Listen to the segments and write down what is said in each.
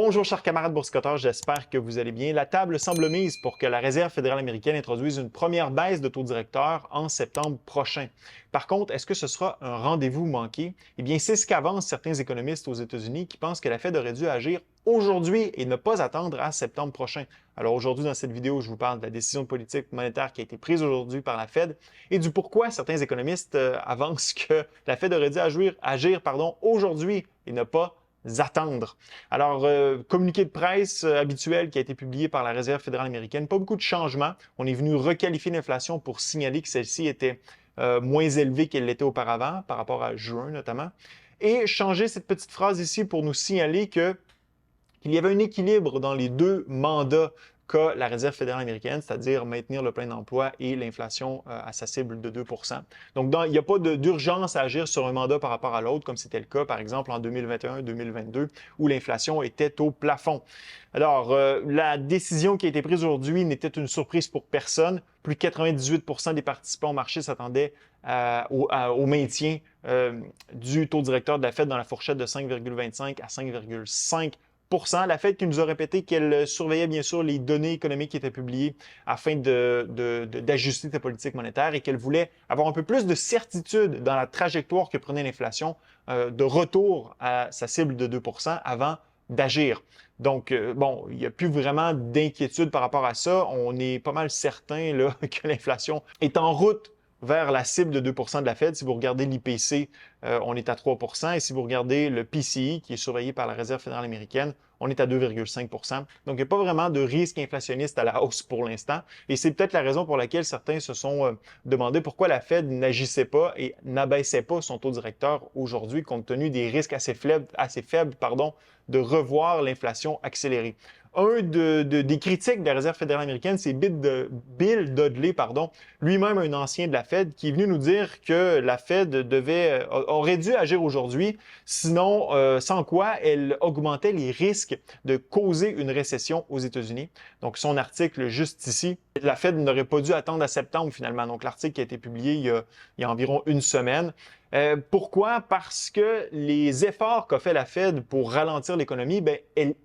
Bonjour chers camarades boursicoteurs, j'espère que vous allez bien. La table semble mise pour que la Réserve fédérale américaine introduise une première baisse de taux directeur en septembre prochain. Par contre, est-ce que ce sera un rendez-vous manqué? Eh bien, c'est ce qu'avancent certains économistes aux États-Unis qui pensent que la Fed aurait dû agir aujourd'hui et ne pas attendre à septembre prochain. Alors aujourd'hui, dans cette vidéo, je vous parle de la décision de politique monétaire qui a été prise aujourd'hui par la Fed et du pourquoi certains économistes avancent que la Fed aurait dû agir aujourd'hui et ne pas attendre. Alors, communiqué de presse habituel qui a été publié par la Réserve fédérale américaine, pas beaucoup de changements. On est venu requalifier l'inflation pour signaler que celle-ci était moins élevée qu'elle l'était auparavant, par rapport à juin notamment, et changer cette petite phrase ici pour nous signaler qu'il y avait un équilibre dans les deux mandats qu'a la Réserve fédérale américaine, c'est-à-dire maintenir le plein d'emploi et l'inflation à sa cible de 2 Donc, il n'y a pas d'urgence à agir sur un mandat par rapport à l'autre, comme c'était le cas, par exemple, en 2021-2022, où l'inflation était au plafond. Alors, la décision qui a été prise aujourd'hui n'était une surprise pour personne. Plus de 98 des participants au marché s'attendaient au maintien du taux directeur de la Fed dans la fourchette de 5,25 à 5,5 La Fed qui nous a répété qu'elle surveillait bien sûr les données économiques qui étaient publiées afin d'ajuster sa politique monétaire et qu'elle voulait avoir un peu plus de certitude dans la trajectoire que prenait l'inflation de retour à sa cible de 2 avant d'agir. Donc, bon, il n'y a plus vraiment d'inquiétude par rapport à ça. On est pas mal certain là, que l'inflation est en route vers la cible de 2 de la Fed. Si vous regardez l'IPC, on est à 3 et si vous regardez le PCE, qui est surveillé par la Réserve fédérale américaine, on est à 2,5 Donc, il n'y a pas vraiment de risque inflationniste à la hausse pour l'instant. Et c'est peut-être la raison pour laquelle certains se sont demandé pourquoi la Fed n'agissait pas et n'abaissait pas son taux directeur aujourd'hui, compte tenu des risques assez faibles de revoir l'inflation accélérée. Un des critiques de la Réserve fédérale américaine, c'est Bill Dudley, lui-même un ancien de la Fed, qui est venu nous dire que la Fed aurait dû agir aujourd'hui, sinon, sans quoi elle augmentait les risques de causer une récession aux États-Unis. Donc, son article juste ici, la Fed n'aurait pas dû attendre à septembre finalement. Donc, l'article qui a été publié il y a environ une semaine. Pourquoi? Parce que les efforts qu'a fait la Fed pour ralentir l'économie,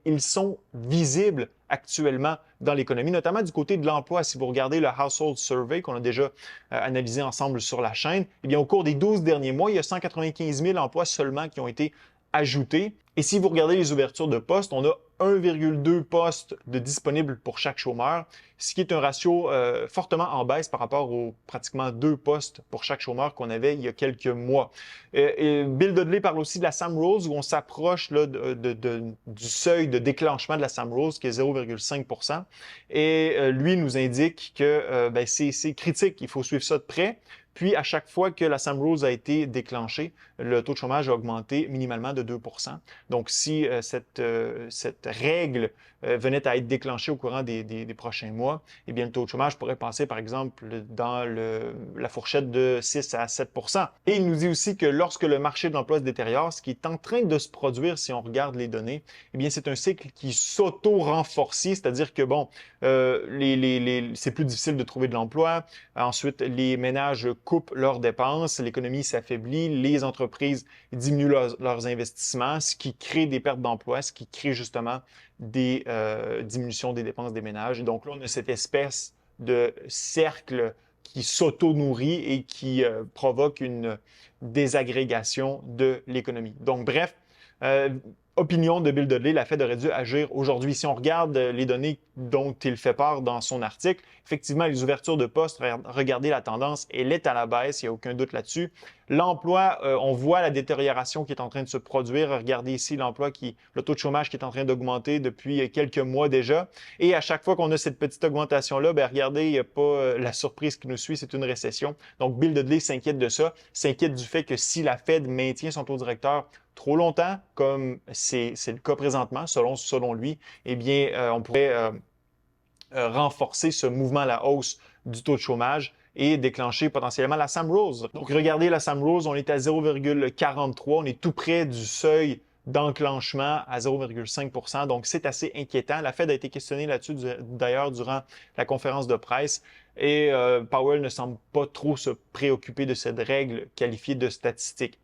ils sont visibles actuellement dans l'économie, notamment du côté de l'emploi. Si vous regardez le Household Survey qu'on a déjà analysé ensemble sur la chaîne, eh bien, au cours des 12 derniers mois, il y a 195 000 emplois seulement qui ont été ajoutés. Et si vous regardez les ouvertures de postes, on a 1,2 postes de disponibles pour chaque chômeur, ce qui est un ratio fortement en baisse par rapport aux pratiquement 2 postes pour chaque chômeur qu'on avait il y a quelques mois. Bill Dudley parle aussi de la Sam Rose, où on s'approche du seuil de déclenchement de la Sam Rose, qui est 0,5 Et lui nous indique que c'est critique, il faut suivre ça de près. Puis, à chaque fois que la Sam Rose a été déclenchée, le taux de chômage a augmenté minimalement de 2 Donc, si cette règle venait à être déclenchée au courant des prochains mois, eh bien, le taux de chômage pourrait passer, par exemple, dans la fourchette de 6 à 7 Et il nous dit aussi que lorsque le marché de l'emploi se détériore, ce qui est en train de se produire si on regarde les données, eh bien, c'est un cycle qui s'auto-renforcit, c'est-à-dire que, bon, c'est plus difficile de trouver de l'emploi. Ensuite, les ménages coupent leurs dépenses, l'économie s'affaiblit, les entreprises diminuent leurs investissements, ce qui crée des pertes d'emploi, ce qui crée justement des diminutions des dépenses des ménages. Et donc là, on a cette espèce de cercle qui s'auto-nourrit et qui provoque une désagrégation de l'économie. Donc bref, opinion de Bill Dudley, la Fed aurait dû agir aujourd'hui. Si on regarde les données dont il fait part dans son article, effectivement, les ouvertures de postes, regardez la tendance, elle est à la baisse, il n'y a aucun doute là-dessus. L'emploi, on voit la détérioration qui est en train de se produire. Regardez ici le taux de chômage qui est en train d'augmenter depuis quelques mois déjà. Et à chaque fois qu'on a cette petite augmentation-là, regardez, il n'y a pas la surprise qui nous suit, c'est une récession. Donc, Bill Dudley s'inquiète de ça, s'inquiète du fait que si la Fed maintient son taux directeur trop longtemps, comme c'est le cas présentement, selon lui, eh bien, on pourrait renforcer ce mouvement à la hausse du taux de chômage et déclencher potentiellement la Sam Rose. Donc, regardez la Sam Rose, on est à 0,43, on est tout près du seuil d'enclenchement à 0,5 Donc, c'est assez inquiétant. La Fed a été questionnée là-dessus, d'ailleurs, durant la conférence de presse. Et Powell ne semble pas trop se préoccuper de cette règle qualifiée de statistique.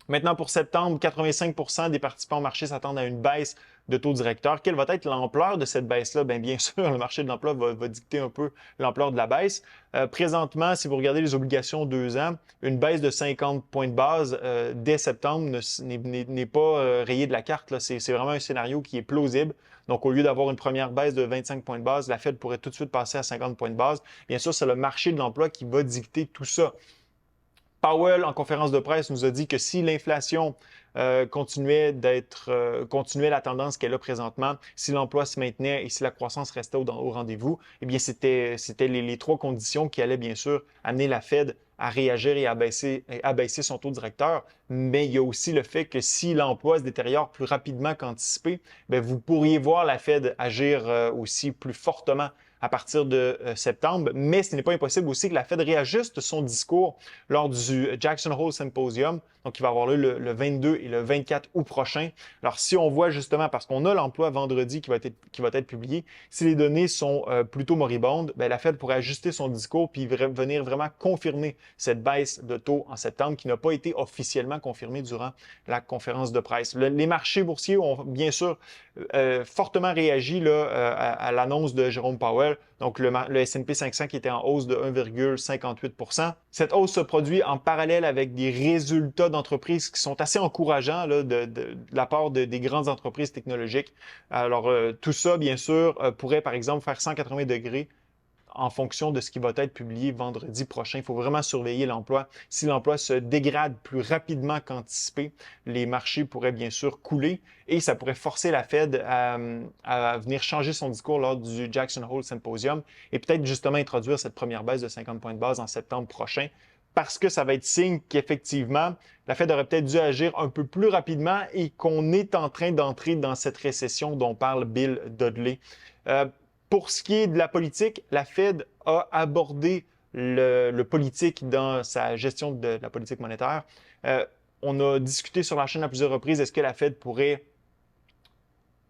Maintenant, pour septembre, 85 des participants au marché s'attendent à une baisse de taux directeur. Quelle va être l'ampleur de cette baisse-là? Bien sûr, le marché de l'emploi va dicter un peu l'ampleur de la baisse. Présentement, si vous regardez les obligations 2 ans, une baisse de 50 points de base dès septembre n'est pas rayée de la carte. C'est vraiment un scénario qui est plausible. Donc, au lieu d'avoir une première baisse de 25 points de base, la Fed pourrait tout de suite passer à 50 points de base. Bien sûr, c'est le marché de l'emploi qui va dicter tout ça. Powell, en conférence de presse, nous a dit que si l'inflation continuait la tendance qu'elle a présentement, si l'emploi se maintenait et si la croissance restait au rendez-vous, eh bien, c'était les trois conditions qui allaient bien sûr amener la Fed à réagir et à baisser son taux directeur. Mais il y a aussi le fait que si l'emploi se détériore plus rapidement qu'anticipé, vous pourriez voir la Fed agir aussi plus fortement à partir de septembre, mais ce n'est pas impossible aussi que la Fed réajuste son discours lors du Jackson Hole Symposium, donc qui va avoir lieu le 22 et le 24 août prochain. Alors, si on voit justement, parce qu'on a l'emploi vendredi qui va être publié, si les données sont plutôt moribondes, la Fed pourrait ajuster son discours puis venir vraiment confirmer cette baisse de taux en septembre qui n'a pas été officiellement confirmée durant la conférence de presse. Les marchés boursiers ont bien sûr fortement réagi là, à l'annonce de Jérôme Powell. Donc, le S&P 500 qui était en hausse de 1,58 %. Cette hausse se produit en parallèle avec des résultats d'entreprises qui sont assez encourageants là, de la part des grandes entreprises technologiques. Alors, tout ça, bien sûr, pourrait, par exemple, faire 180 degrés en fonction de ce qui va être publié vendredi prochain. Il faut vraiment surveiller l'emploi. Si l'emploi se dégrade plus rapidement qu'anticipé, les marchés pourraient bien sûr couler et ça pourrait forcer la Fed à venir changer son discours lors du Jackson Hole Symposium et peut-être justement introduire cette première baisse de 50 points de base en septembre prochain parce que ça va être signe qu'effectivement, la Fed aurait peut-être dû agir un peu plus rapidement et qu'on est en train d'entrer dans cette récession dont parle Bill Dudley. Pour ce qui est de la politique, la Fed a abordé le politique dans sa gestion de la politique monétaire. On a discuté sur la chaîne à plusieurs reprises, est-ce que la Fed pourrait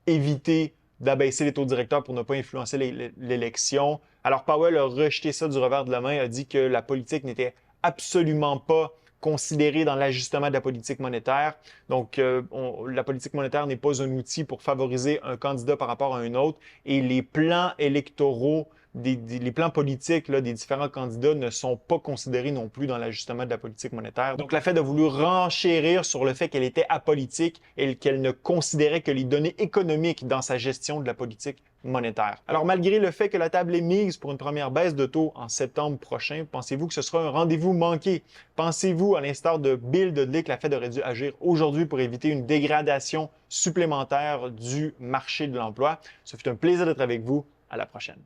éviter d'abaisser les taux directeurs pour ne pas influencer l'élection? Alors Powell a rejeté ça du revers de la main, a dit que la politique n'était absolument pas considérée dans l'ajustement de la politique monétaire. Donc, la politique monétaire n'est pas un outil pour favoriser un candidat par rapport à un autre et les plans électoraux, les plans politiques là, des différents candidats ne sont pas considérés non plus dans l'ajustement de la politique monétaire. Donc, la Fed a voulu renchérir sur le fait qu'elle était apolitique et qu'elle ne considérait que les données économiques dans sa gestion de la politique monétaire. Alors, malgré le fait que la table est mise pour une première baisse de taux en septembre prochain, pensez-vous que ce sera un rendez-vous manqué? Pensez-vous, à l'instar de Bill Dudley, que la Fed aurait dû agir aujourd'hui pour éviter une dégradation supplémentaire du marché de l'emploi? Ce fut un plaisir d'être avec vous. À la prochaine.